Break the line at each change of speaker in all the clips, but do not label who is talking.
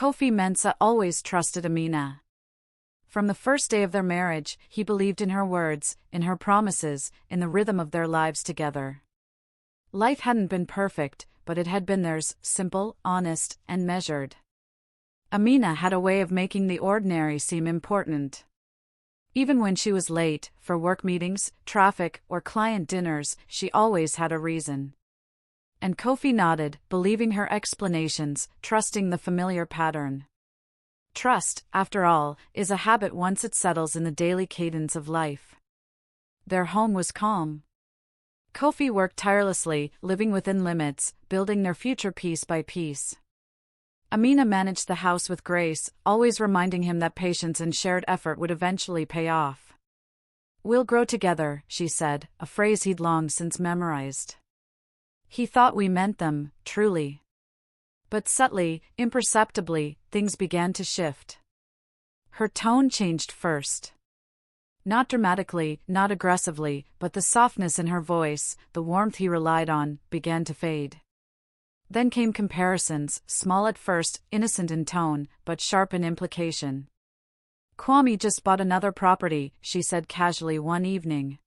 Kofi Mensah always trusted Amina. From the first day of their marriage, he believed in her words, in her promises, in the rhythm of their lives together. Life hadn't been perfect, but it had been theirs, simple, honest, and measured. Amina had a way of making the ordinary seem important. Even when she was late, for work meetings, traffic, or client dinners, she always had a reason. And Kofi nodded, believing her explanations, trusting the familiar pattern. Trust, after all, is a habit once it settles in the daily cadence of life. Their home was calm. Kofi worked tirelessly, living within limits, building their future piece by piece. Amina managed the house with grace, always reminding him that patience and shared effort would eventually pay off. "We'll grow together," she said, a phrase he'd long since memorized. He thought we meant them, truly. But subtly, imperceptibly, things began to shift. Her tone changed first. Not dramatically, not aggressively, but the softness in her voice, the warmth he relied on, began to fade. Then came comparisons, small at first, innocent in tone, but sharp in implication. "Kwame just bought another property," she said casually one evening.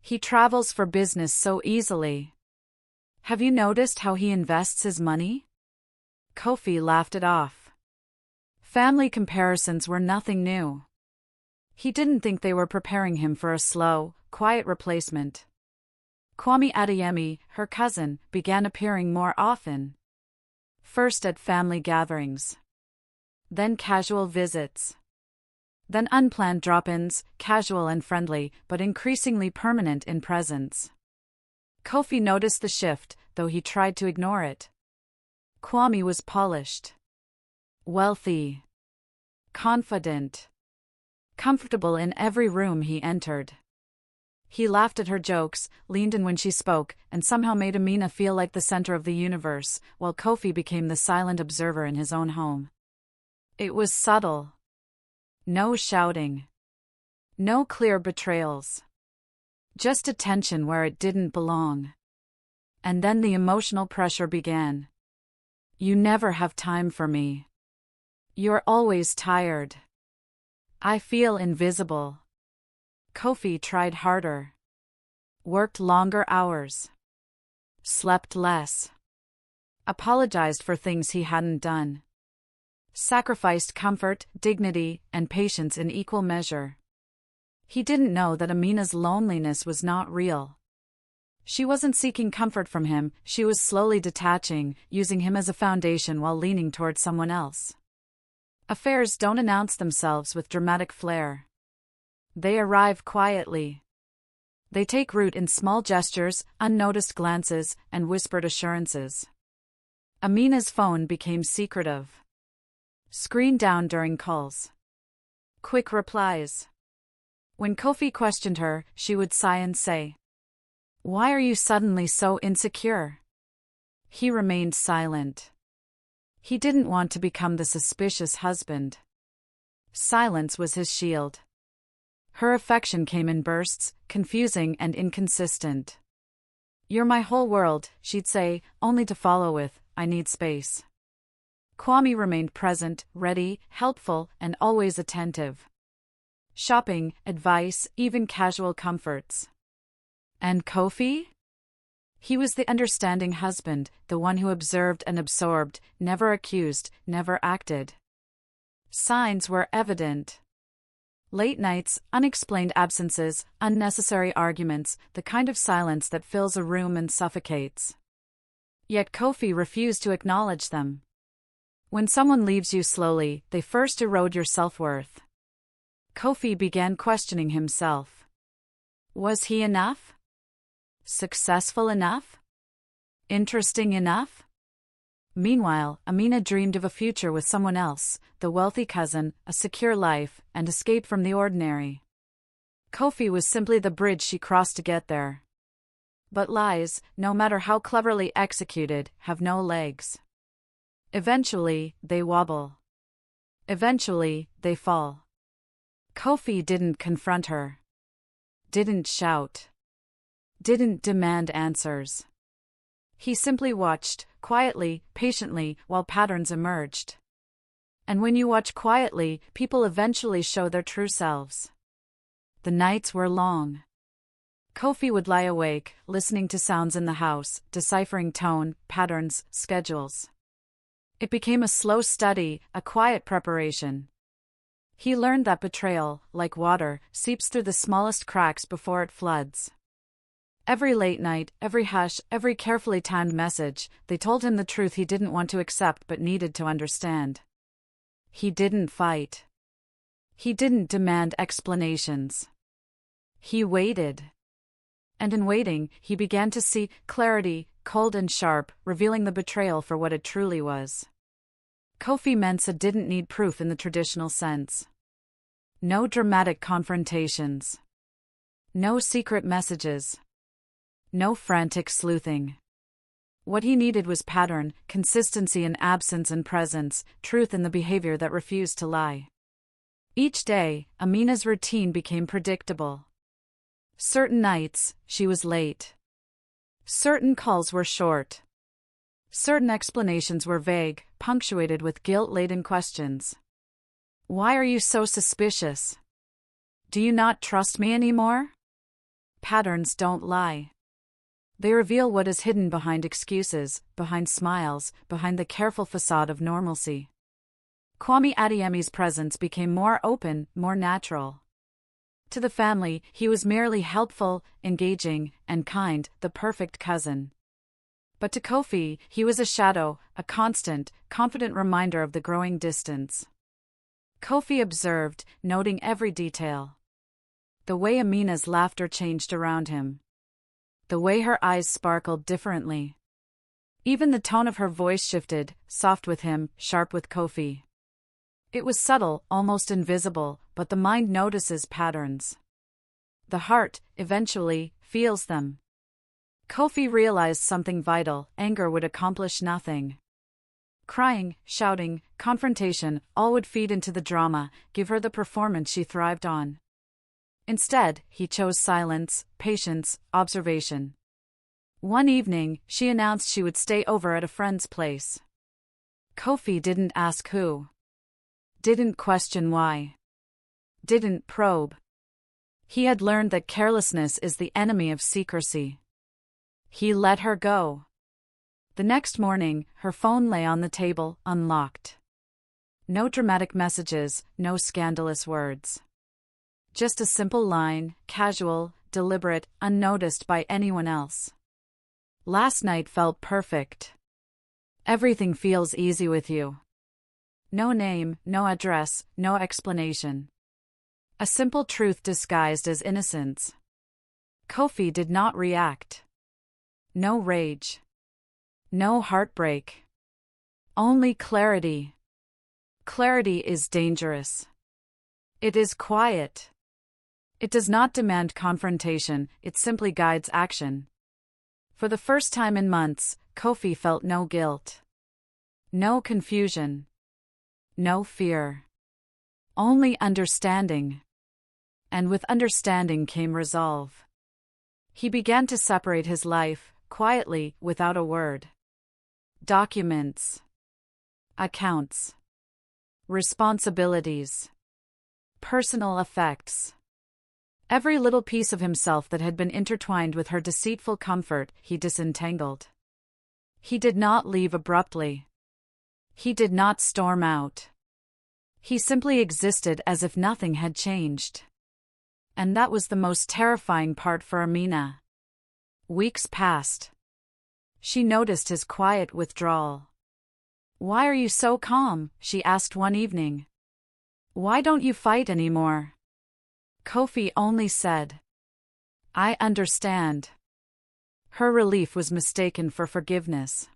"He travels for business so easily. Have you noticed how he invests his money?" Kofi laughed it off. Family comparisons were nothing new. He didn't think they were preparing him for a slow, quiet replacement. Kwame Adeyemi, her cousin, began appearing more often. First at family gatherings. Then casual visits. Then unplanned drop-ins, casual and friendly, but increasingly permanent in presence. Kofi noticed the shift, though he tried to ignore it. Kwame was polished. Wealthy. Confident. Comfortable in every room he entered. He laughed at her jokes, leaned in when she spoke, and somehow made Amina feel like the center of the universe, while Kofi became the silent observer in his own home. It was subtle. No shouting. No clear betrayals. Just attention where it didn't belong. And then the emotional pressure began. "You never have time for me. You're always tired. I feel invisible." Kofi tried harder. Worked longer hours. Slept less. Apologized for things he hadn't done. Sacrificed comfort, dignity, and patience in equal measure. He didn't know that Amina's loneliness was not real. She wasn't seeking comfort from him, she was slowly detaching, using him as a foundation while leaning toward someone else. Affairs don't announce themselves with dramatic flair. They arrive quietly. They take root in small gestures, unnoticed glances, and whispered assurances. Amina's phone became secretive. Screen down during calls. Quick replies. When Kofi questioned her, she would sigh and say, "Why are you suddenly so insecure?" He remained silent. He didn't want to become the suspicious husband. Silence was his shield. Her affection came in bursts, confusing and inconsistent. "You're my whole world," she'd say, only to follow with, "I need space." Kwame remained present, ready, helpful, and always attentive. Shopping, advice, even casual comforts. And Kofi? He was the understanding husband, the one who observed and absorbed, never accused, never acted. Signs were evident. Late nights, unexplained absences, unnecessary arguments, the kind of silence that fills a room and suffocates. Yet Kofi refused to acknowledge them. When someone leaves you slowly, they first erode your self-worth. Kofi began questioning himself. Was he enough? Successful enough? Interesting enough? Meanwhile, Amina dreamed of a future with someone else, the wealthy cousin, a secure life, and escape from the ordinary. Kofi was simply the bridge she crossed to get there. But lies, no matter how cleverly executed, have no legs. Eventually, they wobble. Eventually, they fall. Kofi didn't confront her. Didn't shout. Didn't demand answers. He simply watched, quietly, patiently, while patterns emerged. And when you watch quietly, people eventually show their true selves. The nights were long. Kofi would lie awake, listening to sounds in the house, deciphering tone, patterns, schedules. It became a slow study, a quiet preparation. He learned that betrayal, like water, seeps through the smallest cracks before it floods. Every late night, every hush, every carefully timed message, they told him the truth he didn't want to accept but needed to understand. He didn't fight. He didn't demand explanations. He waited. And in waiting, he began to see clarity, cold and sharp, revealing the betrayal for what it truly was. Kofi Mensah didn't need proof in the traditional sense. No dramatic confrontations. No secret messages. No frantic sleuthing. What he needed was pattern, consistency in absence and presence, truth in the behavior that refused to lie. Each day, Amina's routine became predictable. Certain nights, she was late. Certain calls were short. Certain explanations were vague, punctuated with guilt-laden questions. Why are you so suspicious? Do you not trust me anymore? Patterns don't lie. They reveal what is hidden behind excuses, behind smiles, behind the careful facade of normalcy. Kwame Adeyemi's presence became more open, more natural. To the family, he was merely helpful, engaging, and kind, the perfect cousin. But to Kofi, he was a shadow, a constant, confident reminder of the growing distance. Kofi observed, noting every detail. The way Amina's laughter changed around him. The way her eyes sparkled differently. Even the tone of her voice shifted, soft with him, sharp with Kofi. It was subtle, almost invisible, but the mind notices patterns. The heart, eventually, feels them. Kofi realized something vital: anger would accomplish nothing. Crying, shouting, confrontation, all would feed into the drama, give her the performance she thrived on. Instead, he chose silence, patience, observation. One evening, she announced she would stay over at a friend's place. Kofi didn't ask who. Didn't question why. Didn't probe. He had learned that carelessness is the enemy of secrecy. He let her go. The next morning, her phone lay on the table, unlocked. No dramatic messages, no scandalous words. Just a simple line, casual, deliberate, unnoticed by anyone else. Last night felt perfect. Everything feels easy with you. No name, no address, no explanation. A simple truth disguised as innocence. Kofi did not react. No rage. No heartbreak. Only clarity. Clarity is dangerous. It is quiet. It does not demand confrontation, it simply guides action. For the first time in months, Kofi felt no guilt. No confusion. No fear. Only understanding. And with understanding came resolve. He began to separate his life, quietly, without a word. Documents. Accounts. Responsibilities. Personal effects. Every little piece of himself that had been intertwined with her deceitful comfort, he disentangled. He did not leave abruptly. He did not storm out. He simply existed as if nothing had changed. And that was the most terrifying part for Amina. Weeks passed. She noticed his quiet withdrawal. "Why are you so calm?" she asked one evening. "Why don't you fight anymore?" Kofi only said, "I understand." Her relief was mistaken for forgiveness.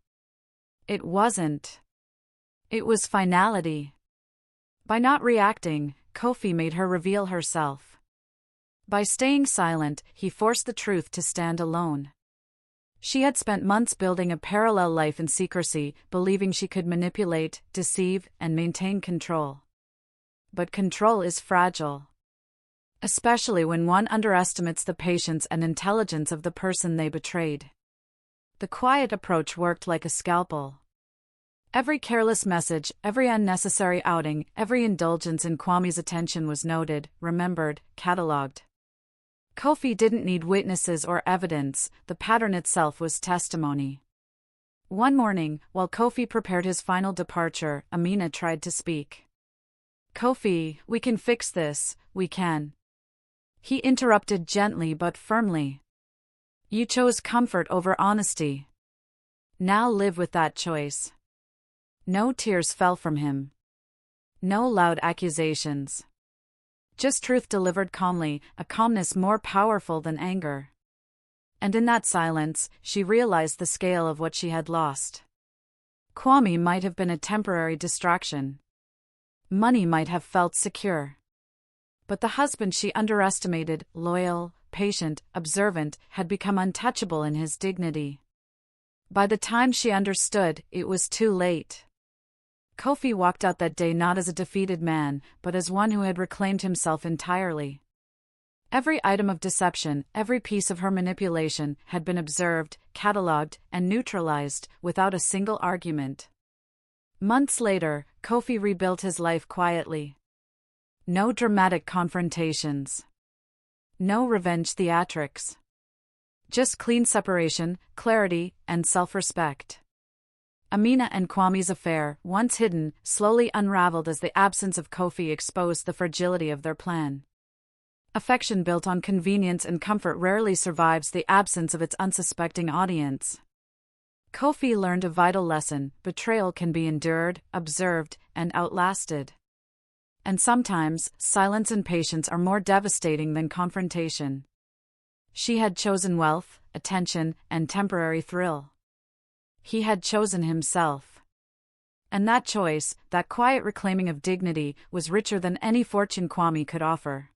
It wasn't. It was finality. By not reacting, Kofi made her reveal herself. By staying silent, he forced the truth to stand alone. She had spent months building a parallel life in secrecy, believing she could manipulate, deceive, and maintain control. But control is fragile. Especially when one underestimates the patience and intelligence of the person they betrayed. The quiet approach worked like a scalpel. Every careless message, every unnecessary outing, every indulgence in Kwame's attention was noted, remembered, catalogued. Kofi didn't need witnesses or evidence, the pattern itself was testimony. One morning, while Kofi prepared his final departure, Amina tried to speak. "Kofi, we can fix this, we can." He interrupted gently but firmly. "You chose comfort over honesty. Now live with that choice." No tears fell from him. No loud accusations. Just truth delivered calmly, a calmness more powerful than anger. And in that silence, she realized the scale of what she had lost. Kwame might have been a temporary distraction. Money might have felt secure. But the husband she underestimated, loyal, patient, observant, had become untouchable in his dignity. By the time she understood, it was too late. Kofi walked out that day not as a defeated man, but as one who had reclaimed himself entirely. Every item of deception, every piece of her manipulation, had been observed, catalogued, and neutralized, without a single argument. Months later, Kofi rebuilt his life quietly. No dramatic confrontations. No revenge theatrics. Just clean separation, clarity, and self-respect. Amina and Kwame's affair, once hidden, slowly unraveled as the absence of Kofi exposed the fragility of their plan. Affection built on convenience and comfort rarely survives the absence of its unsuspecting audience. Kofi learned a vital lesson: betrayal can be endured, observed, and outlasted. And sometimes, silence and patience are more devastating than confrontation. She had chosen wealth, attention, and temporary thrill. He had chosen himself. And that choice, that quiet reclaiming of dignity, was richer than any fortune Kwame could offer.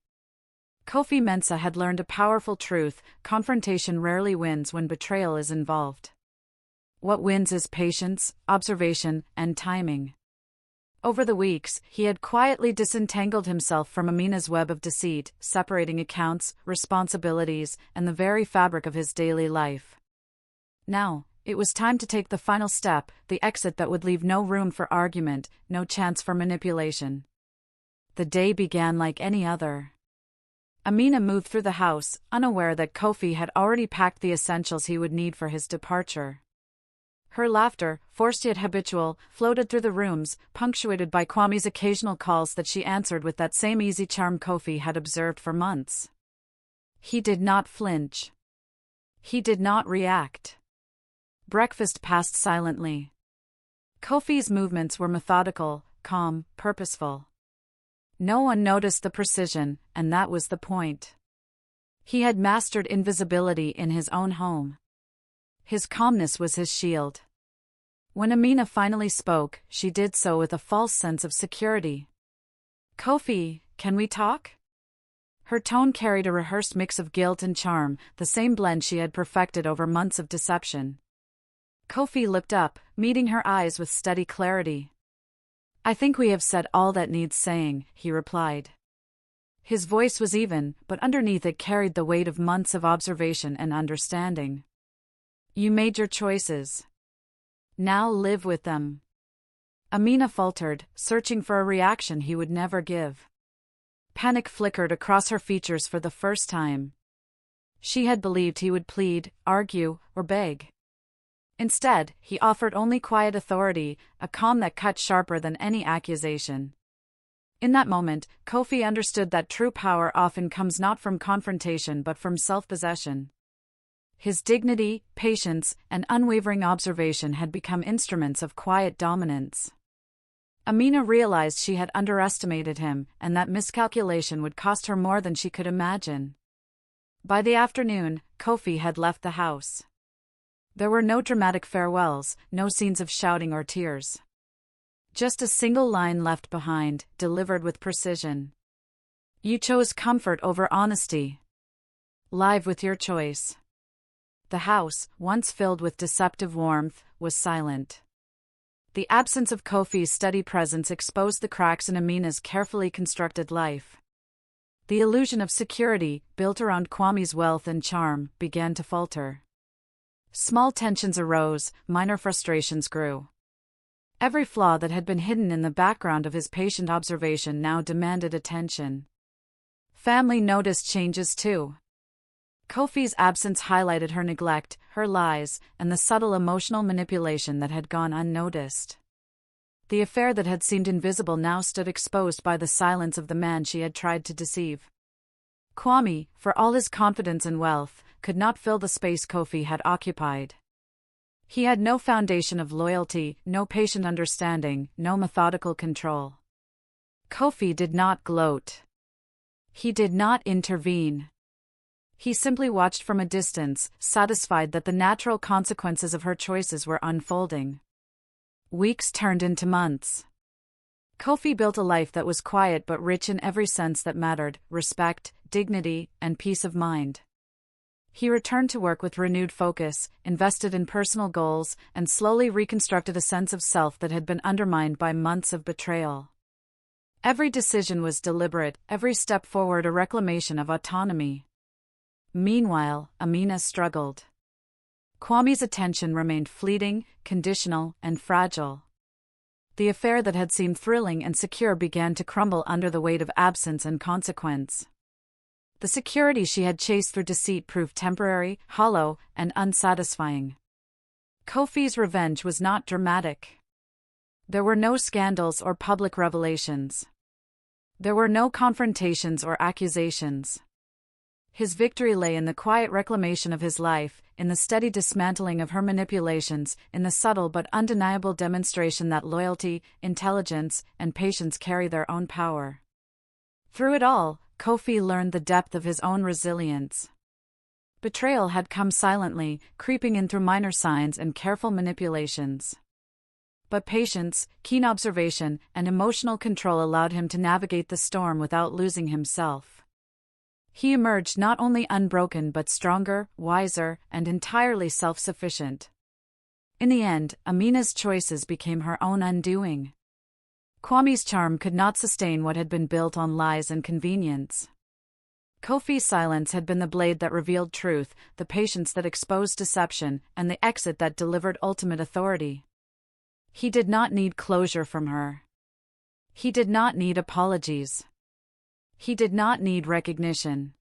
Kofi Mensah had learned a powerful truth: confrontation rarely wins when betrayal is involved. What wins is patience, observation, and timing. Over the weeks, he had quietly disentangled himself from Amina's web of deceit, separating accounts, responsibilities, and the very fabric of his daily life. Now, it was time to take the final step, the exit that would leave no room for argument, no chance for manipulation. The day began like any other. Amina moved through the house, unaware that Kofi had already packed the essentials he would need for his departure. Her laughter, forced yet habitual, floated through the rooms, punctuated by Kwame's occasional calls that she answered with that same easy charm Kofi had observed for months. He did not flinch. He did not react. Breakfast passed silently. Kofi's movements were methodical, calm, purposeful. No one noticed the precision, and that was the point. He had mastered invisibility in his own home. His calmness was his shield. When Amina finally spoke, she did so with a false sense of security. "Kofi, can we talk?" Her tone carried a rehearsed mix of guilt and charm, the same blend she had perfected over months of deception. Kofi looked up, meeting her eyes with steady clarity. "I think we have said all that needs saying," he replied. His voice was even, but underneath it carried the weight of months of observation and understanding. "You made your choices. Now live with them." Amina faltered, searching for a reaction he would never give. Panic flickered across her features for the first time. She had believed he would plead, argue, or beg. Instead, he offered only quiet authority, a calm that cut sharper than any accusation. In that moment, Kofi understood that true power often comes not from confrontation but from self-possession. His dignity, patience, and unwavering observation had become instruments of quiet dominance. Amina realized she had underestimated him, and that miscalculation would cost her more than she could imagine. By the afternoon, Kofi had left the house. There were no dramatic farewells, no scenes of shouting or tears. Just a single line left behind, delivered with precision. "You chose comfort over honesty. Live with your choice." The house, once filled with deceptive warmth, was silent. The absence of Kofi's steady presence exposed the cracks in Amina's carefully constructed life. The illusion of security, built around Kwame's wealth and charm, began to falter. Small tensions arose, minor frustrations grew. Every flaw that had been hidden in the background of his patient observation now demanded attention. Family noticed changes too. Kofi's absence highlighted her neglect, her lies, and the subtle emotional manipulation that had gone unnoticed. The affair that had seemed invisible now stood exposed by the silence of the man she had tried to deceive. Kwame, for all his confidence and wealth, could not fill the space Kofi had occupied. He had no foundation of loyalty, no patient understanding, no methodical control. Kofi did not gloat. He did not intervene. He simply watched from a distance, satisfied that the natural consequences of her choices were unfolding. Weeks turned into months. Kofi built a life that was quiet but rich in every sense that mattered: respect, dignity, and peace of mind. He returned to work with renewed focus, invested in personal goals, and slowly reconstructed a sense of self that had been undermined by months of betrayal. Every decision was deliberate, every step forward a reclamation of autonomy. Meanwhile, Amina struggled. Kwame's attention remained fleeting, conditional, and fragile. The affair that had seemed thrilling and secure began to crumble under the weight of absence and consequence. The security she had chased through deceit proved temporary, hollow, and unsatisfying. Kofi's revenge was not dramatic. There were no scandals or public revelations. There were no confrontations or accusations. His victory lay in the quiet reclamation of his life, in the steady dismantling of her manipulations, in the subtle but undeniable demonstration that loyalty, intelligence, and patience carry their own power. Through it all, Kofi learned the depth of his own resilience. Betrayal had come silently, creeping in through minor signs and careful manipulations. But patience, keen observation, and emotional control allowed him to navigate the storm without losing himself. He emerged not only unbroken but stronger, wiser, and entirely self-sufficient. In the end, Amina's choices became her own undoing. Kwame's charm could not sustain what had been built on lies and convenience. Kofi's silence had been the blade that revealed truth, the patience that exposed deception, and the exit that delivered ultimate authority. He did not need closure from her. He did not need apologies. He did not need recognition.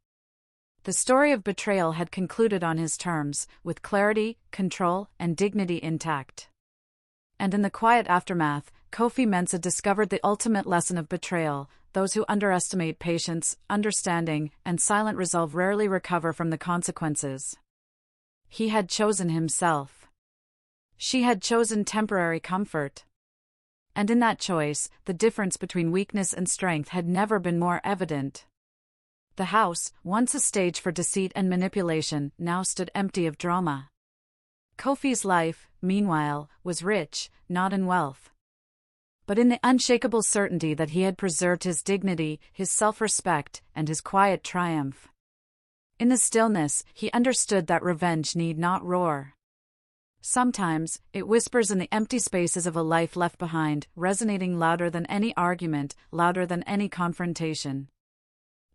The story of betrayal had concluded on his terms, with clarity, control, and dignity intact. And in the quiet aftermath, Kofi Mensah discovered the ultimate lesson of betrayal: those who underestimate patience, understanding, and silent resolve rarely recover from the consequences. He had chosen himself. She had chosen temporary comfort. And in that choice, the difference between weakness and strength had never been more evident. The house, once a stage for deceit and manipulation, now stood empty of drama. Kofi's life, meanwhile, was rich, not in wealth, but in the unshakable certainty that he had preserved his dignity, his self-respect, and his quiet triumph. In the stillness, he understood that revenge need not roar. Sometimes, it whispers in the empty spaces of a life left behind, resonating louder than any argument, louder than any confrontation.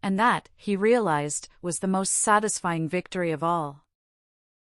And that, he realized, was the most satisfying victory of all.